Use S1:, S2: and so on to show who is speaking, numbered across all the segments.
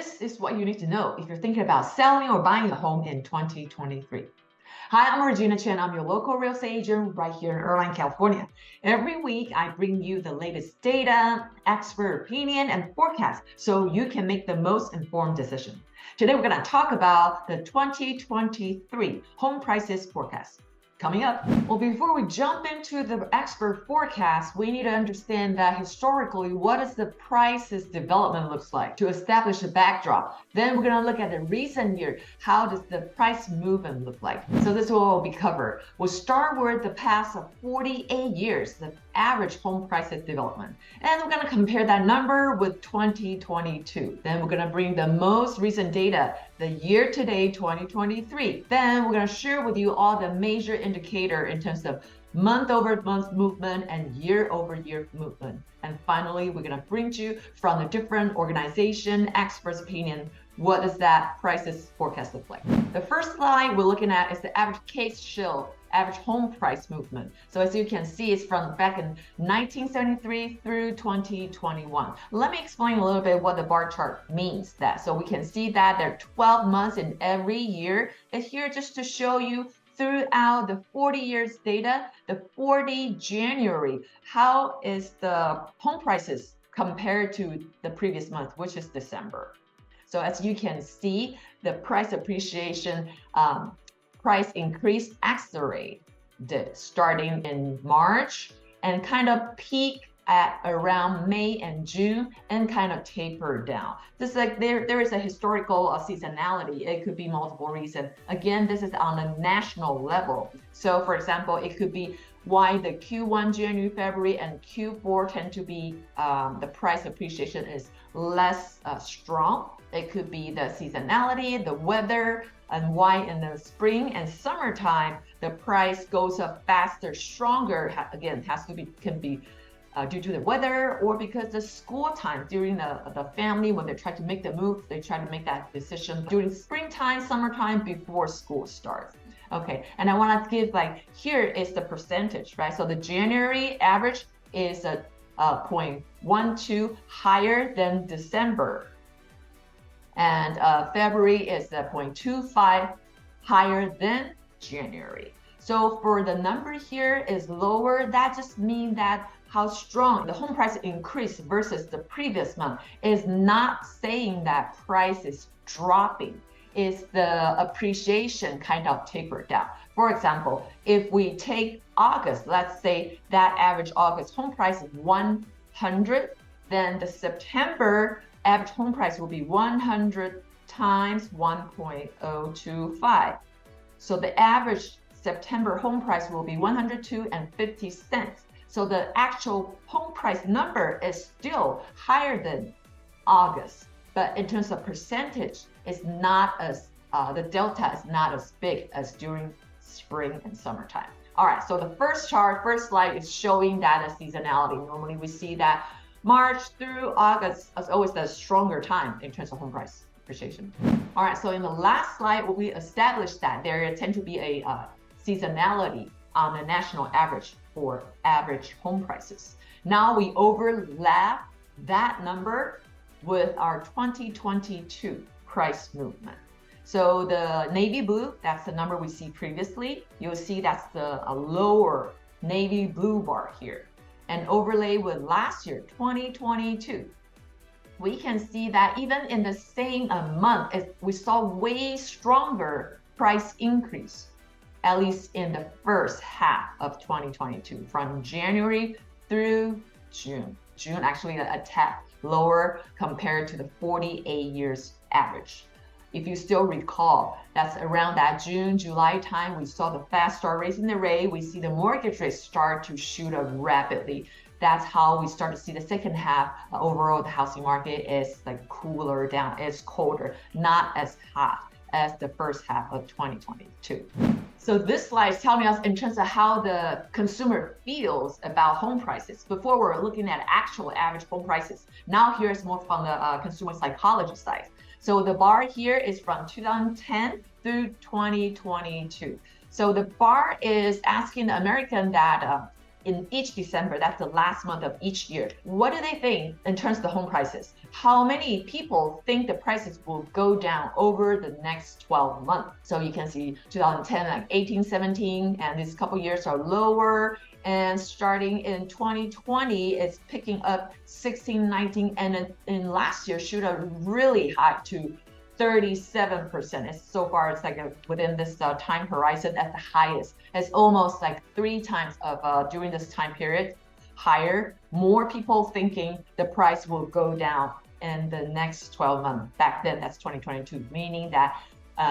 S1: This is what you need to know if you're thinking about selling or buying a home in 2023. Hi, I'm Regina Chen. I'm your local real estate agent right here in Irvine, California. Every week, I bring you the latest data, expert opinion, and forecast so you can make the most informed decision. Today, we're going to talk about the 2023 home prices forecast. Coming up. Well, before we jump into the expert forecast, we need to understand that historically, what does the prices development looks like to establish a backdrop. Then we're going to look at the recent year. How does the price movement look like? So this will be covered. We'll start with the past 48 years, the average home prices development. And we're going to compare that number with 2022. Then we're going to bring the most recent data, the year-to-date 2023. Then we're going to share with you all the major indicator in terms of month-over-month movement and year-over-year movement. And finally, we're going to bring to you from the different organization, experts' opinion, what does that prices forecast look like? The first slide we're looking at is the average Shiller average home price movement. So as you can see, it's from back in 1973 through 2021. Let me explain a little bit what the bar chart means that. So we can see that there are 12 months in every year. It's here just to show you throughout the 40 years data, the 40 January, how is the home prices compared to the previous month, which is December. So as you can see, the price appreciation, price increase accelerate starting in March and kind of peak at around May and June and kind of taper down. This is like there is a historical seasonality. It could be multiple reasons. Again, this is on a national level. So for example, it could be why the Q1, January, February, and Q4 tend to be the price appreciation is less strong. It could be the seasonality, the weather, and why in the spring and summertime the price goes up faster, stronger. Again, can be due to the weather or because the school time during the family when they try to make the move, they try to make that decision during springtime, summertime before school starts. Okay, and I want to give here is the percentage, right? So the January average is a 0.12 higher than December. And February is 0.25 higher than January. So for the number here is lower, that just means that how strong the home price increase versus the previous month is not saying that price is dropping. Is the appreciation kind of tapered down. For example, if we take August, let's say that average August home price is 100, then the September average home price will be 100 times 1.025. So the average September home price will be $102.50. So the actual home price number is still higher than August, but in terms of percentage, it's not as the delta is not as big as during spring and summertime. All right, so the first slide is showing that a seasonality. Normally we see that March through August is always the stronger time in terms of home price appreciation. All right, so in the last slide, we established that there tend to be a seasonality on the national average for average home prices. Now we overlap that number with our 2022 price movement. So the navy blue, that's the number we see previously. You'll see that's a lower navy blue bar here. And overlay with last year, 2022, we can see that even in the same month, we saw way stronger price increase, at least in the first half of 2022, from January through June. June actually a tad lower compared to the 48 years average. If you still recall, that's around that June, July time, we saw the Fed start raising the rate. We see the mortgage rates start to shoot up rapidly. That's how we start to see the second half. Overall, the housing market is cooler down. It's colder, not as hot as the first half of 2022. So this slide is telling us in terms of how the consumer feels about home prices. Before we're looking at actual average home prices. Now here's more from the consumer psychology side. So the bar here is from 2010 through 2022. So the bar is asking the American that in each December, that's the last month of each year, what do they think in terms of the home prices? How many people think the prices will go down over the next 12 months? So you can see 2010, like 18, 17, and these couple years are lower. And starting in 2020, it's picking up 16, 19, and then in last year shoot up really high to 37%. So far, it's like within this time horizon at the highest. It's almost like 3 times of during this time period higher. More people thinking the price will go down in the next 12 months. Back then, that's 2022, meaning that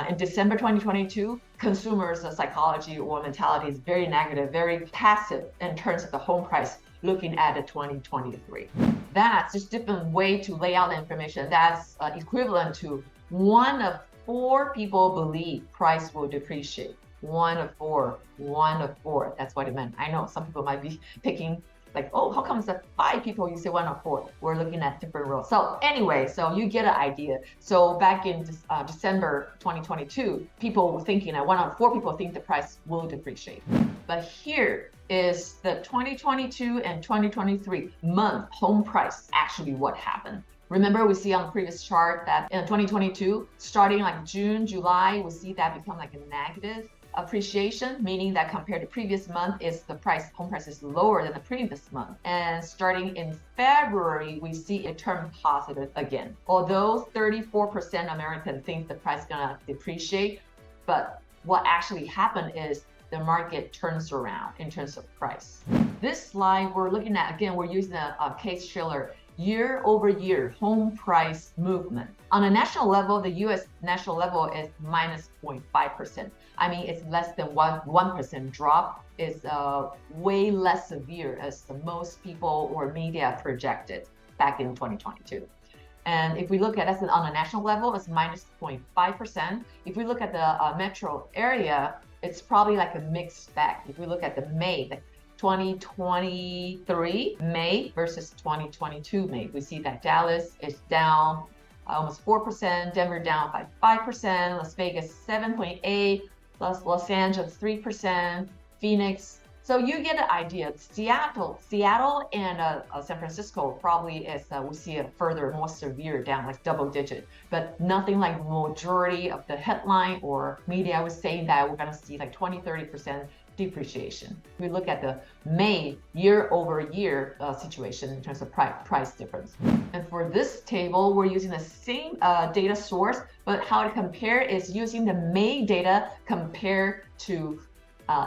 S1: in December 2022, consumers' psychology or mentality is very negative, very passive in terms of the home price looking at the 2023. That's just a different way to lay out the information. That's equivalent to 1 of 4 people believe price will depreciate. 1 of 4, 1 of 4. That's what it meant. I know some people might be picking like, oh, how come it's 5 people? You say 1 of 4. We're looking at different rows. So anyway, so you get an idea. So back in December 2022, people were thinking that 1 of 4 people think the price will depreciate. But here is the 2022 and 2023 month home price, actually what happened. Remember, we see on the previous chart that in 2022, starting like June, July, we see that become like a negative appreciation, meaning that compared to previous month, home price is lower than the previous month. And starting in February, we see it turn positive again. Although 34% Americans think the price is gonna depreciate, but what actually happened is the market turns around in terms of price. This slide we're looking at, again, we're using a case Shiller year-over-year home price movement. On a national level, the US national level is minus 0.5%. I mean, it's less than 1% drop. It's way less severe as the most people or media projected back in 2022. And if we look at it on a national level, it's minus 0.5%. If we look at the metro area, it's probably like a mixed bag. If we look at the May, 2023 May versus 2022 May, we see that Dallas is down almost 4%, Denver down by 5%, Las Vegas 7.8%, Los Angeles 3%, Phoenix. So you get an idea. Seattle and San Francisco probably is we see a further more severe down, like double digit, but nothing like majority of the headline or media was saying that we're going to see like 20-30% depreciation. We look at the May year-over-year situation in terms of price difference. And for this table, we're using the same data source, but how to compare is using the May data compared to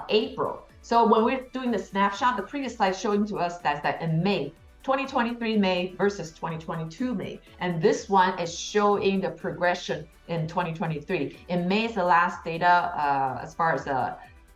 S1: April. So when we're doing the snapshot, the previous slide showing to us that in May, 2023 May versus 2022 May. And this one is showing the progression in 2023. In May is the last data as far as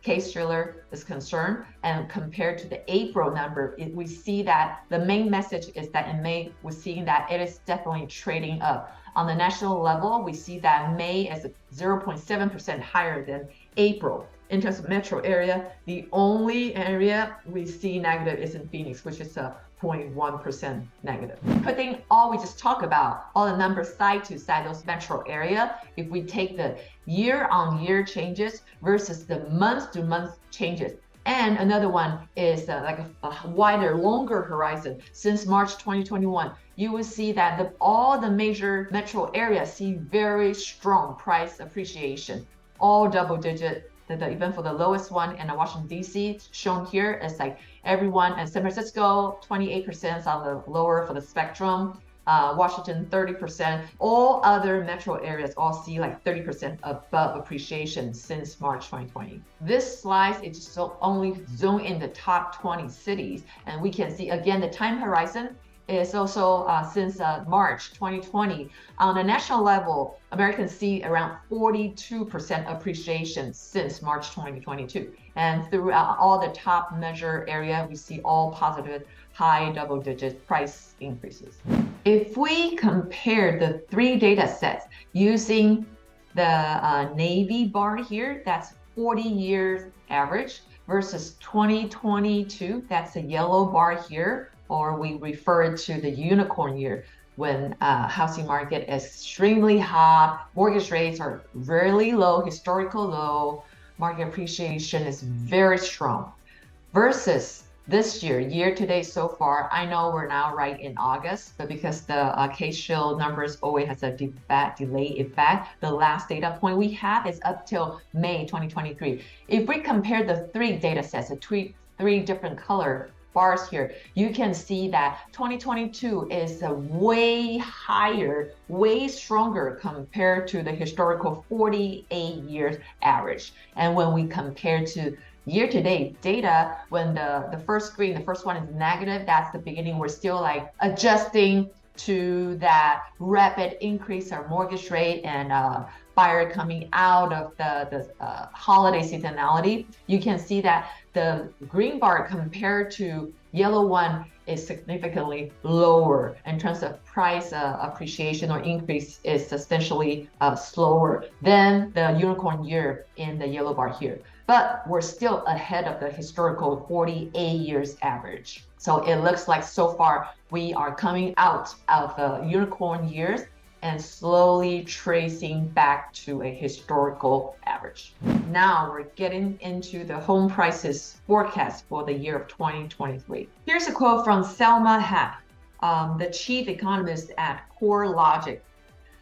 S1: case Shiller is concerned, and compared to the April number, we see that the main message is that in May, we're seeing that it is definitely trading up. On the national level, we see that May is 0.7% higher than April. In terms of metro area, the only area we see negative is in Phoenix, which is a 0.1% negative. Putting all we just talked about, all the numbers side to side, those metro area, if we take the year-on-year changes versus the month-to-month changes, and another one is like a wider, longer horizon since March 2021, you will see that all the major metro areas see very strong price appreciation, all double-digit. Even for the lowest one in Washington, D.C., shown here is like everyone in San Francisco, 28% on the lower for the spectrum, Washington, 30%. All other metro areas all see like 30% above appreciation since March 2020. This slide is just only zoom in the top 20 cities. And we can see, again, the time horizon is also since March 2020. On a national level, Americans see around 42% appreciation since March 2022. And throughout all the top measure area, we see all positive high double-digit price increases. If we compare the 3 data sets using the navy bar here, that's 40 years average, versus 2022, that's the yellow bar here, or we refer to the unicorn year when housing market is extremely hot, mortgage rates are really low, historical low, market appreciation is very strong, versus This year to date so far, I know we're now right in August, but because the Case-Shiller numbers always has a delay effect, the last data point we have is up till May 2023. If we compare the three data sets, the three different color bars here, you can see that 2022 is a way higher, way stronger compared to the historical 48 years average. And when we compare to year-to-date data, when the first screen, the first one is negative, that's the beginning. We're still like adjusting to that rapid increase our mortgage rate and buyer coming out of the holiday seasonality. You can see that the green bar compared to yellow one is significantly lower in terms of price appreciation or increase is substantially slower than the unicorn year in the yellow bar here. But we're still ahead of the historical 48 years average. So it looks like so far we are coming out of the unicorn years and slowly tracing back to a historical average. Now we're getting into the home prices forecast for the year of 2023. Here's a quote from Selma Hack, the chief economist at CoreLogic.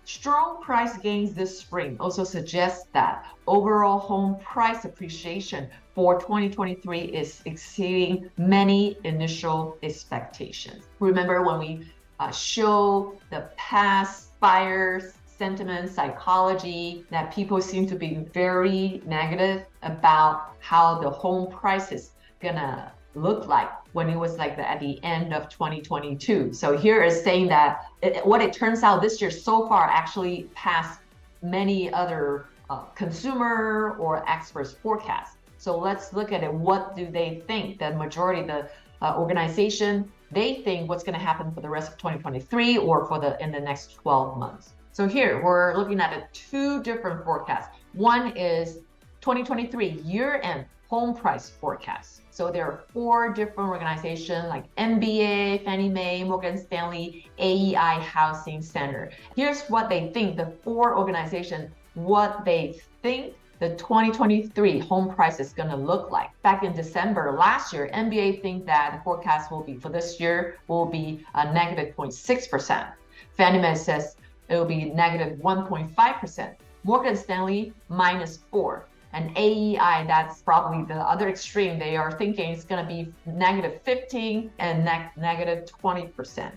S1: Strong price gains this spring also suggest that overall home price appreciation for 2023 is exceeding many initial expectations. Remember when we show the past buyers' sentiment psychology, that people seem to be very negative about how the home price is gonna look like when it was like at the end of 2022. So here is saying that what it turns out this year so far actually passed many other consumer or experts forecasts. So let's look at it. What do they think? The majority of the organization, they think what's going to happen for the rest of 2023 or for in the next 12 months. So here we're looking at two different forecasts. One is 2023 year-end home price forecast. So there are four different organizations like MBA, Fannie Mae, Morgan Stanley, AEI Housing Center. Here's what they think, the four organizations, what they think the 2023 home price is going to look like. Back in December last year, MBA think that the forecast will be for this year will be a negative 0.6%. Fannie Mae says it will be negative 1.5%. Morgan Stanley -4%. And AEI, that's probably the other extreme. They are thinking it's going to be negative 15 and negative 20%.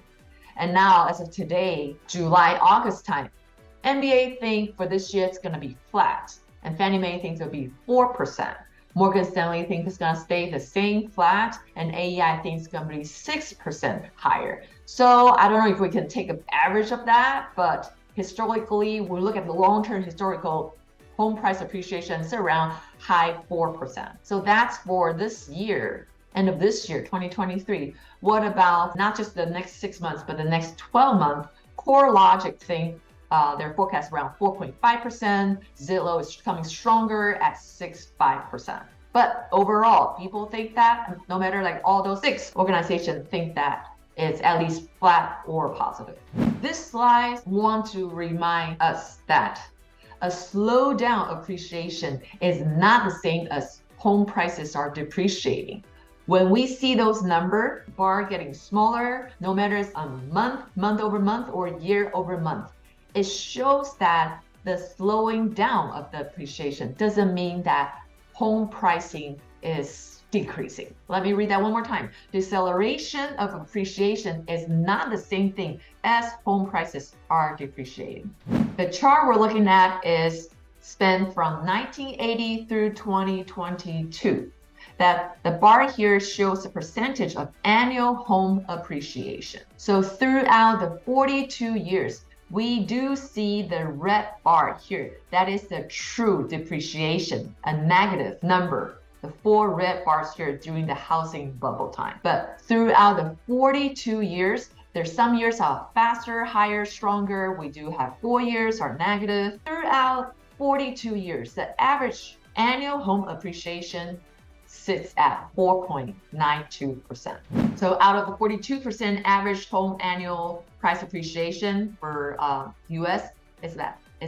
S1: And now, as of today, July, August time, MBA think for this year it's going to be flat. And Fannie Mae thinks it'll be 4%. Morgan Stanley thinks it's going to stay the same flat. And AEI thinks it's going to be 6% higher. So I don't know if we can take an average of that, but historically, we look at the long-term historical home price appreciation is around high 4%. So that's for this year, end of this year, 2023. What about not just the next 6 months, but the next 12 months? CoreLogic think their forecast around 4.5%. Zillow is coming stronger at 6.5%. But overall, people think that no matter like all those six organizations think that it's at least flat or positive. This slide wants to remind us that a slowdown appreciation is not the same as home prices are depreciating. When we see those numbers bar getting smaller, no matter it's a month over month or year over month, it shows that the slowing down of the appreciation doesn't mean that home pricing is decreasing. Let me read that one more time. Deceleration of appreciation is not the same thing as home prices are depreciating. The chart we're looking at is spent from 1980 through 2022. That the bar here shows the percentage of annual home appreciation. So throughout the 42 years, we do see the red bar here. That is the true depreciation, a negative number. The four red bars here during the housing bubble time. But throughout the 42 years, there's some years are faster, higher, stronger. We do have 4 years are negative. Throughout 42 years, the average annual home appreciation sits at 4.92%. So out of the 42% average home annual price appreciation for US, it's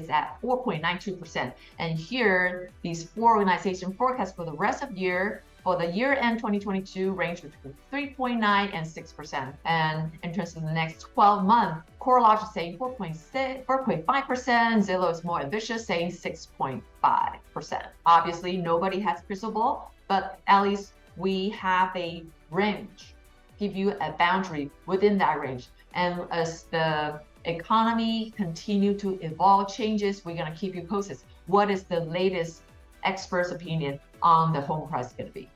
S1: at 4.92%. And here, these four organizations forecast for the rest of the year, for the year end 2022 range between 3.9 and 6%. And in terms of the next 12 months, CoreLogic is saying 4.5%. Zillow is more ambitious, saying 6.5%. Obviously, nobody has crystal ball, but at least we have a range, give you a boundary within that range. And as the economy continue to evolve, changes, we're going to keep you posted. What is the latest expert's opinion on the home price going to be?